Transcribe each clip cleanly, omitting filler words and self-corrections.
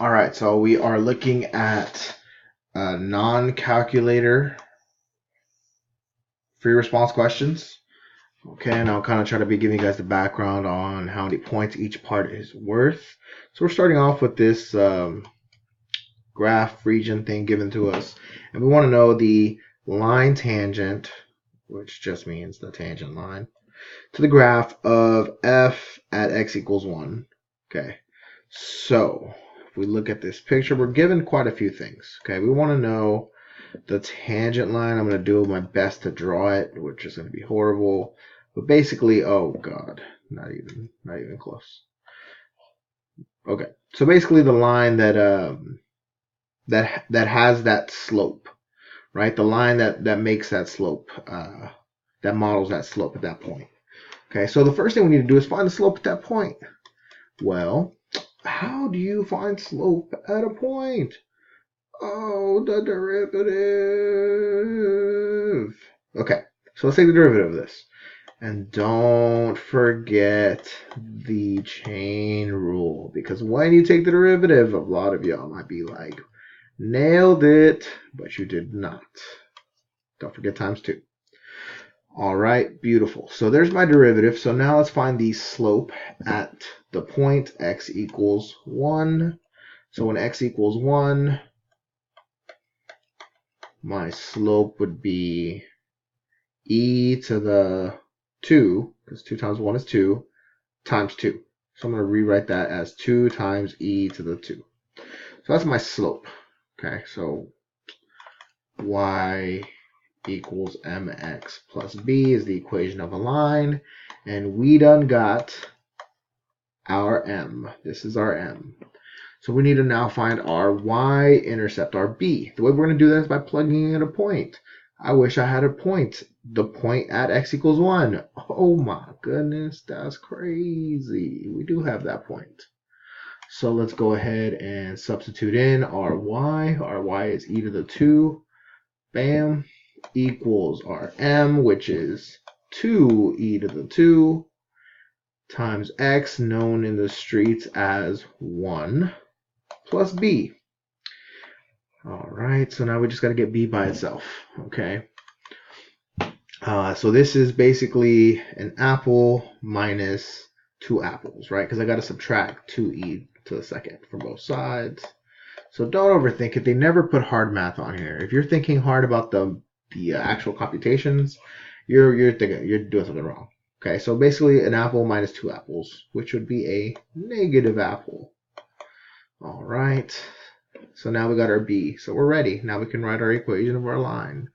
All right, so we are looking at non-calculator free response questions. Okay, and I'll kind of try to be giving you guys the background on how many points each part is worth. So we're starting off with this graph region thing given to us, and we want to know the line tangent, which just means the tangent line, to the graph of f at x equals 1. Okay, so if we look at this picture, we're given quite a few things. Okay, we want to know the tangent line. I'm going to do my best to draw it, which is going to be horrible. But basically, oh god, not even close. Okay, so basically the line that that has that slope, right? The line that makes that slope, that models that slope at that point. Okay, so the first thing we need to do is find the slope at that point. Well, how do you find slope at a point? Oh, the derivative. Okay, so let's take the derivative of this. And don't forget the chain rule, because when you take the derivative, a lot of y'all might be like, nailed it, but you did not. Don't forget times 2. All right, beautiful. So there's my derivative. So now let's find the slope at the point x equals 1. So when x equals 1, my slope would be e to the 2, because 2 times 1 is 2, times 2. So I'm going to rewrite that as 2 times e to the 2. So that's my slope. Okay, so y equals mx plus b is the equation of a line. And we done got our m. This is our m. So we need to now find our y-intercept, our b. The way we're going to do that is by plugging in a point. I wish I had a point. The point at x equals 1. Oh my goodness, that's crazy. We do have that point. So let's go ahead and substitute in our y. Our y is e to the 2. Bam. Equals our m, which is 2e to the 2 times x, known in the streets as 1, plus b. All right, so now we just got to get b by itself. Okay. So this is basically an apple minus 2 apples, right? Because I got to subtract 2e to the second from both sides. So don't overthink it. They never put hard math on here. If you're thinking hard about the actual computations, you're doing something wrong. Okay, so basically an apple minus 2 apples, which would be a negative apple. All right. So now we got our b. So we're ready. Now we can write our equation of our line.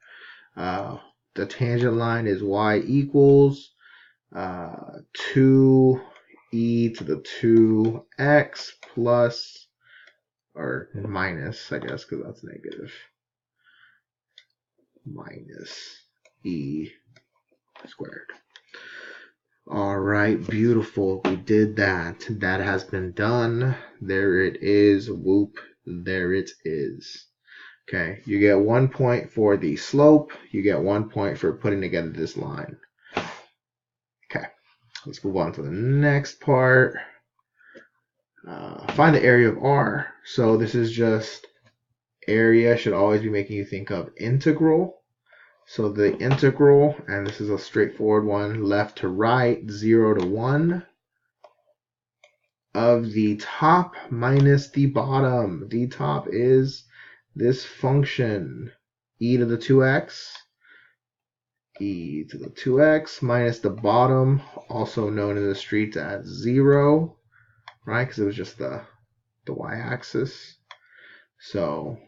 The tangent line is y equals 2e to the 2x plus, or minus, I guess, because that's negative, minus e squared. All right, beautiful. We did that. That has been done. There it is. Whoop. There it is. Okay, you get 1 point for the slope. You get 1 point for putting together this line. Okay, let's move on to the next part. Find the area of R. So this is just area should always be making you think of integral. So the integral, and this is a straightforward one, left to right, 0 to 1, of the top minus the bottom. The top is this function, e to the 2x, e to the 2x, minus the bottom, also known in the streets as 0, right? Because it was just the y-axis. So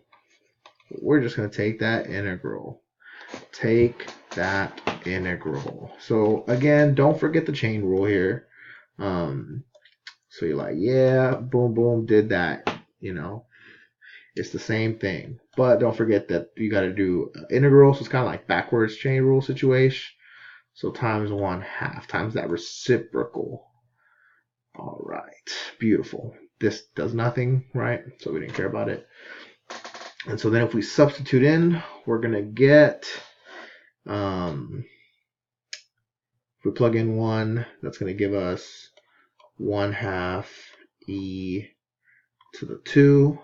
we're just going to take that integral. Take that integral. So again, don't forget the chain rule here. So you're like, yeah, boom, boom, did that. You know, it's the same thing. But don't forget that you got to do integral. So it's kind of like backwards chain rule situation. So times 1/2 times that reciprocal. All right, beautiful. This does nothing, right? So we didn't care about it. And so then if we substitute in, we're going to get, if we plug in 1, that's going to give us 1/2 e to the 2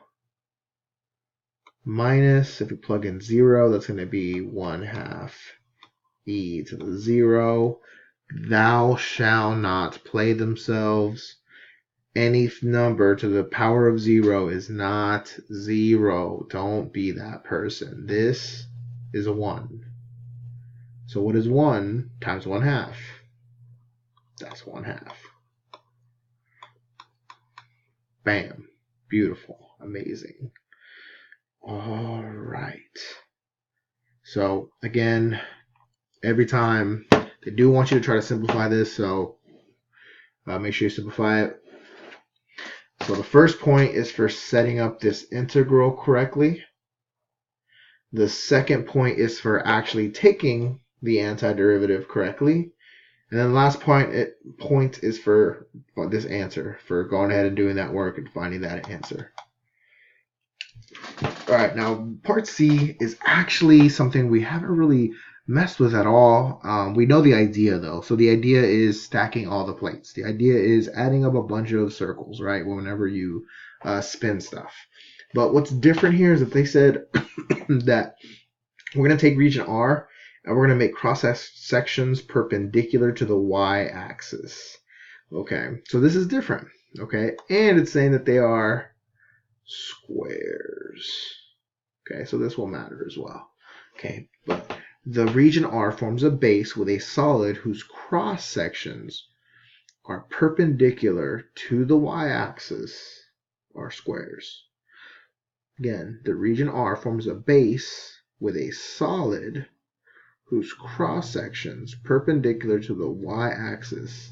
minus, if we plug in 0, that's going to be 1/2 e to the 0. Thou shall not play themselves. Any number to the power of 0 is not 0. Don't be that person. This is a 1. So what is 1 times 1/2? That's 1/2. Bam. Beautiful. Amazing. All right. So again, every time they do want you to try to simplify this, so make sure you simplify it. So the first point is for setting up this integral correctly. The second point is for actually taking the antiderivative correctly. And then the last point is for this answer, for going ahead and doing that work and finding that answer. All right, now part C is actually something we haven't really messed with at all. We know the idea though. So the idea is stacking all the plates. The idea is adding up a bunch of circles, right? Whenever you spin stuff. But what's different here is that they said that we're going to take region R and we're going to make cross sections perpendicular to the y-axis. Okay, so this is different. Okay, and it's saying that they are squares. Okay, so this will matter as well. Okay, but the region R forms a base with a solid whose cross sections are perpendicular to the y-axis are squares. Again, the region R forms a base with a solid whose cross sections perpendicular to the y-axis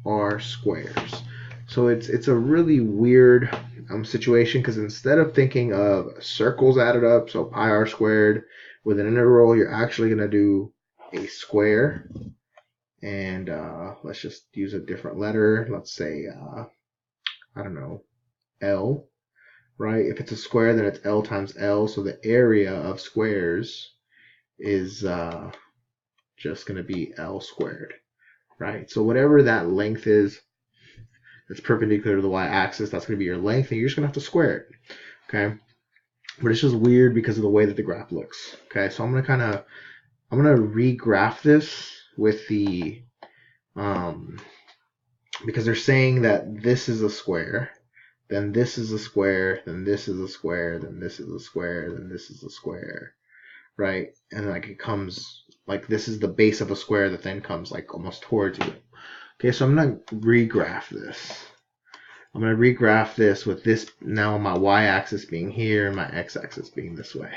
are squares. So it's a really weird situation, because instead of thinking of circles added up, so pi r squared, with an integral, you're actually going to do a square. And let's just use a different letter. Let's say, I don't know, L. Right? If it's a square, then it's L times L. So the area of squares is just going to be L squared. Right? So whatever that length is that's perpendicular to the y-axis, that's going to be your length, and you're just going to have to square it. Okay? But it's just weird because of the way that the graph looks. Okay? So I'm going to regraph this with the because they're saying that this is a square, then this is a square, then this is a square, then this is a square, then this is a square, right? And like it comes, like this is the base of a square that then comes like almost towards you. Okay, so I'm going to regraph this. I'm going to regraph this with this now my y-axis being here and my x-axis being this way.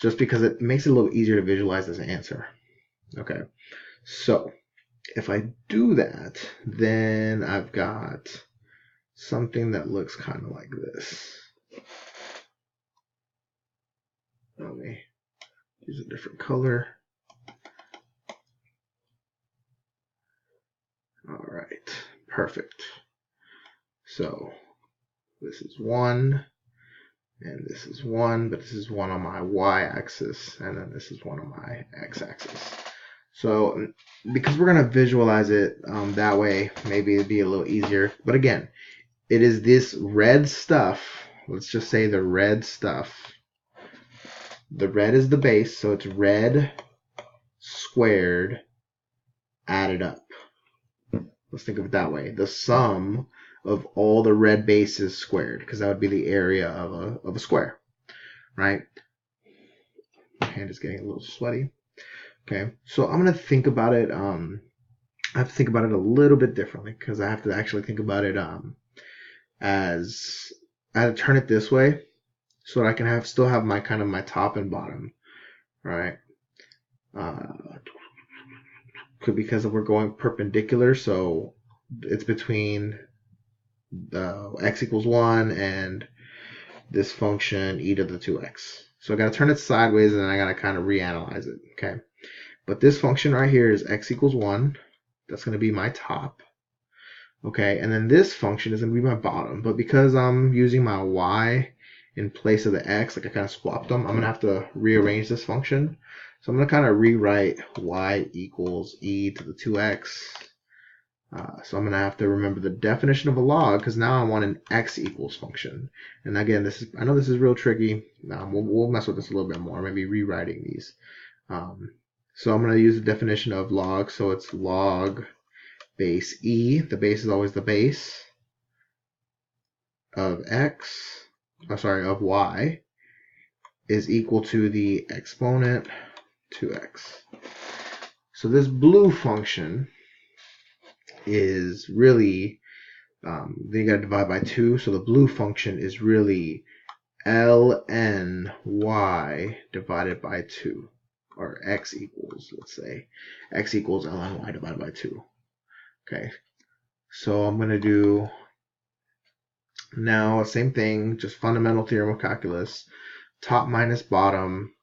Just because it makes it a little easier to visualize this answer. Okay, so if I do that, then I've got something that looks kind of like this. Let me use a different color. All right, perfect. So this is 1, and this is 1, but this is 1 on my y-axis, and then this is 1 on my x-axis. So because we're going to visualize it that way, maybe it'd be a little easier. But again, it is this red stuff. Let's just say the red stuff. The red is the base, so it's red squared added up. Let's think of it that way. The sum of all the red bases squared, because that would be the area of a square, right? My hand is getting a little sweaty. Okay, so I'm going to think about it. I have to think about it a little bit differently, because I have to actually think about it as I have to turn it this way so that I can still have my kind of my top and bottom, right? Because we're going perpendicular, so it's between x equals 1 and this function e to the 2x. So I got to turn it sideways, and then I got to kind of reanalyze it. Okay. But this function right here is x equals 1. That's going to be my top. Okay, and then this function is going to be my bottom. But because I'm using my y in place of the x, like I kind of swapped them, I'm going to have to rearrange this function. So I'm going to kind of rewrite y equals e to the 2x So I'm going to have to remember the definition of a log because now I want an x equals function. And again, I know this is real tricky. We'll mess with this a little bit more, maybe rewriting these. So I'm going to use the definition of log. So it's log base e. The base is always the base of of y is equal to the exponent 2x. So this blue function is really, then you got to divide by 2. So the blue function is really ln y divided by 2. Or x equals, let's say, x equals ln y divided by 2. Okay, so I'm going to do now same thing, just fundamental theorem of calculus, top minus bottom,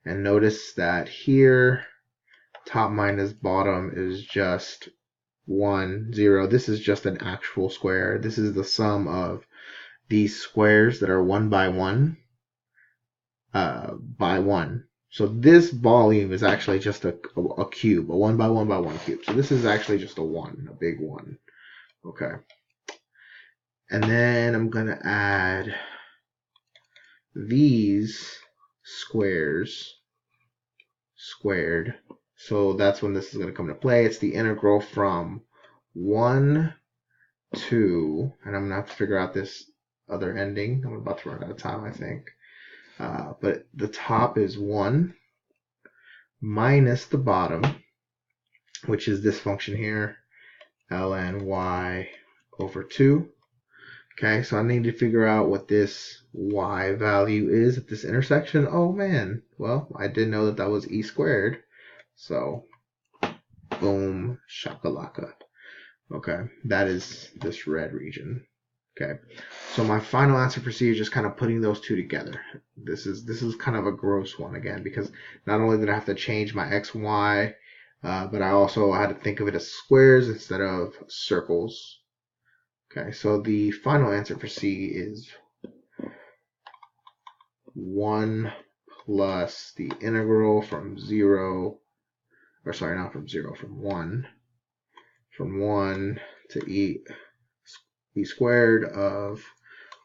and notice that here top minus bottom is just 1, 0. This is just an actual square. This is the sum of these squares that are 1 by 1 by 1. So this volume is actually just a cube, a 1 by 1 by 1 cube. So this is actually just a 1, a big 1. Okay. And then I'm going to add these squares squared. So that's when this is going to come into play. It's the integral from 1 to, and I'm going to have to figure out this other ending. I'm about to run out of time, I think. But the top is 1 minus the bottom, which is this function here, ln y over 2. Okay, so I need to figure out what this y value is at this intersection. Oh man, well, I didn't know that was e squared. So, boom, shakalaka. Okay, that is this red region. Okay, so my final answer for C is just kind of putting those two together. This is kind of a gross one again, because not only did I have to change my x, y, but I also had to think of it as squares instead of circles. Okay, so the final answer for C is 1 plus the integral from 0, or sorry, not from 0, from 1 to e squared of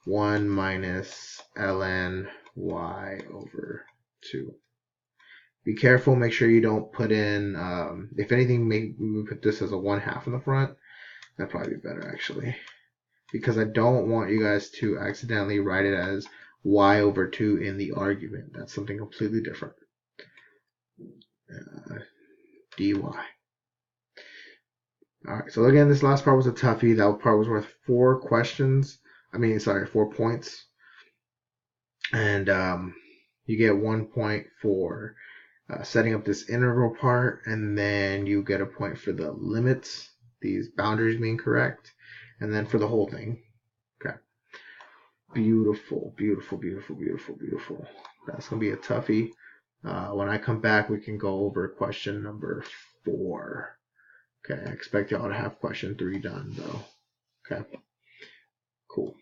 1 minus ln y over 2. Be careful, make sure you don't put in, if anything, maybe put this as a 1/2 in the front. That'd probably be better, actually. Because I don't want you guys to accidentally write it as y over 2 in the argument. That's something completely different. dy. Alright, so again, this last part was a toughie. That part was worth 4 points. And you get 1 point for setting up this integral part, and then you get a point for the limits, these boundaries being correct, and then for the whole thing. Okay. Beautiful, beautiful, beautiful, beautiful, beautiful. That's going to be a toughie. When I come back, we can go over question number 4. Okay, I expect y'all to have question 3 done, though. Okay, cool.